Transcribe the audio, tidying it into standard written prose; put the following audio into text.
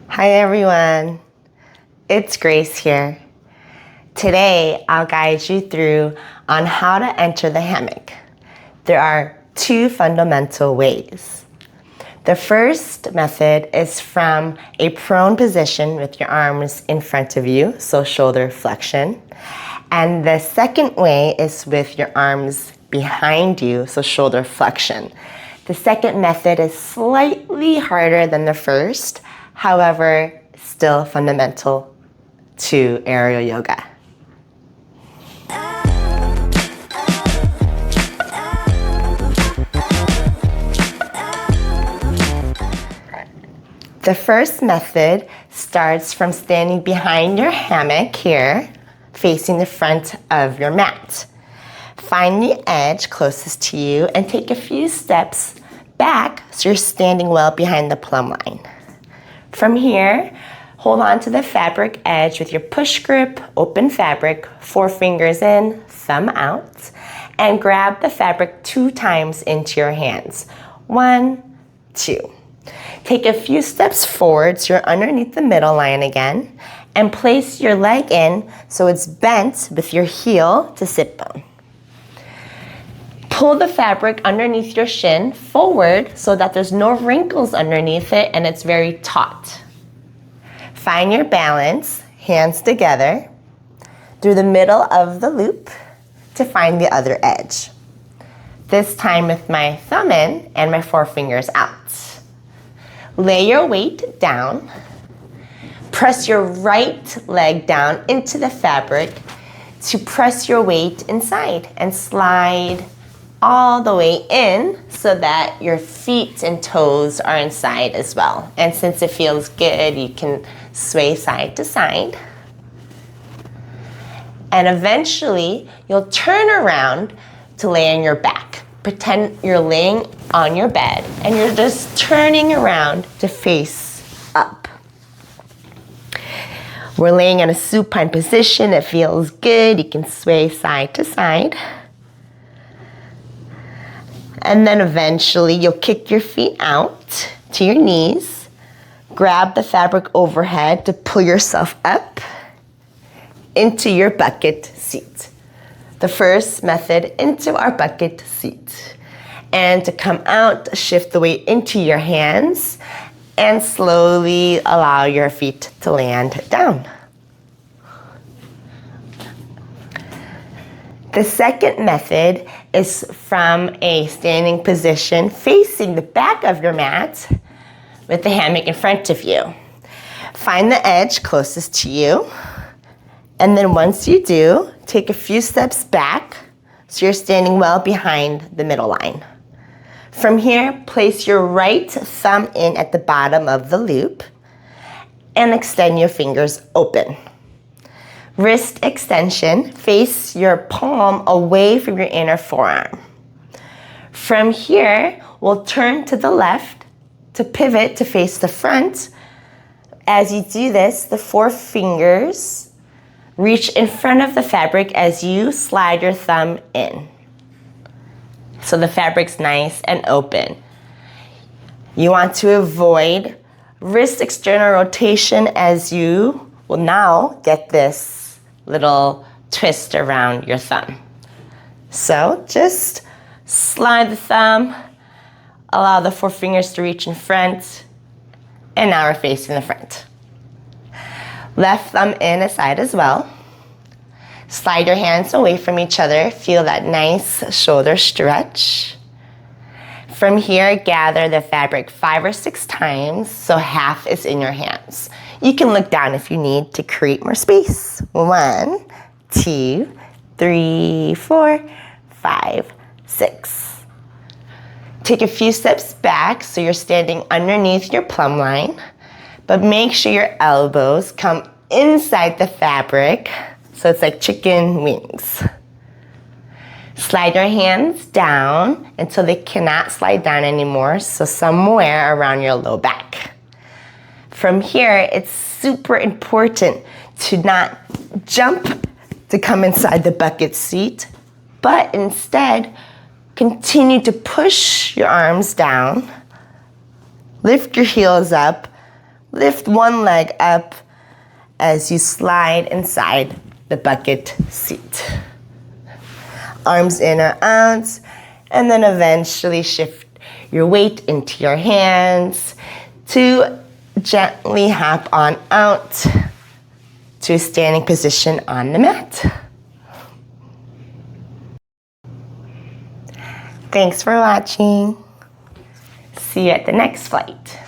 Hi everyone, it's Grace here. Today I'll guide you through on how to enter the hammock. There are two fundamental ways. The first method is from a prone position with your arms in front of you, so shoulder flexion. And the second way is with your arms behind you, so shoulder flexion. The second method is slightly harder than the first, however, still fundamental to aerial yoga. The first method starts from standing behind your hammock here, facing the front of your mat. Find the edge closest to you and take a few steps back so you're standing well behind the plumb line. From here, hold on to the fabric edge with your push grip, open fabric, 4 fingers in, thumb out, and grab the fabric 2 times into your hands. 1, 2. Take a few steps forward so you're underneath the middle line again, and place your leg in so it's bent with your heel to sit bone. Pull the fabric underneath your shin forward so that there's no wrinkles underneath it and it's very taut. Find your balance, hands together, through the middle of the loop to find the other edge. This time with my thumb in and my 4 fingers out. Lay your weight down. Press your right leg down into the fabric to press your weight inside and slide all the way in so that your feet and toes are inside as well. And since it feels good, you can sway side to side. And eventually, you'll turn around to lay on your back. Pretend you're laying on your bed and you're just turning around to face up. We're laying in a supine position. It feels good. You can sway side to side. And then eventually you'll kick your feet out to your knees. Grab the fabric overhead to pull yourself up into your bucket seat. The first method into our bucket seat. And to come out, shift the weight into your hands and slowly allow your feet to land down. The second method is from a standing position facing the back of your mat with the hammock in front of you. Find the edge closest to you. And then once you do, take a few steps back so you're standing well behind the middle line. From here, place your right thumb in at the bottom of the loop and extend your fingers open. Wrist extension, face your palm away from your inner forearm. From here, we'll turn to the left to pivot to face the front. As you do this, the 4 fingers reach in front of the fabric as you slide your thumb in. So the fabric's nice and open. You want to avoid wrist external rotation as you will now get this little twist around your thumb. So just slide the thumb, allow the 4 fingers to reach in front, and now we're facing the front. Left thumb in aside as well. Slide your hands away from each other. Feel that nice shoulder stretch. From here, gather the fabric 5 or 6 times so half is in your hands. You can look down if you need to create more space. 1, 2, 3, 4, 5, 6. Take a few steps back so you're standing underneath your plumb line, but make sure your elbows come inside the fabric so it's like chicken wings. Slide your hands down until they cannot slide down anymore, so somewhere around your low back. From here, it's super important to not jump to come inside the bucket seat, but instead continue to push your arms down, lift your heels up, Lift one leg up as you slide inside the bucket seat. Arms in or out, and then eventually shift your weight into your hands to gently hop on out to a standing position on the mat. Thanks for watching. See you at the next flight.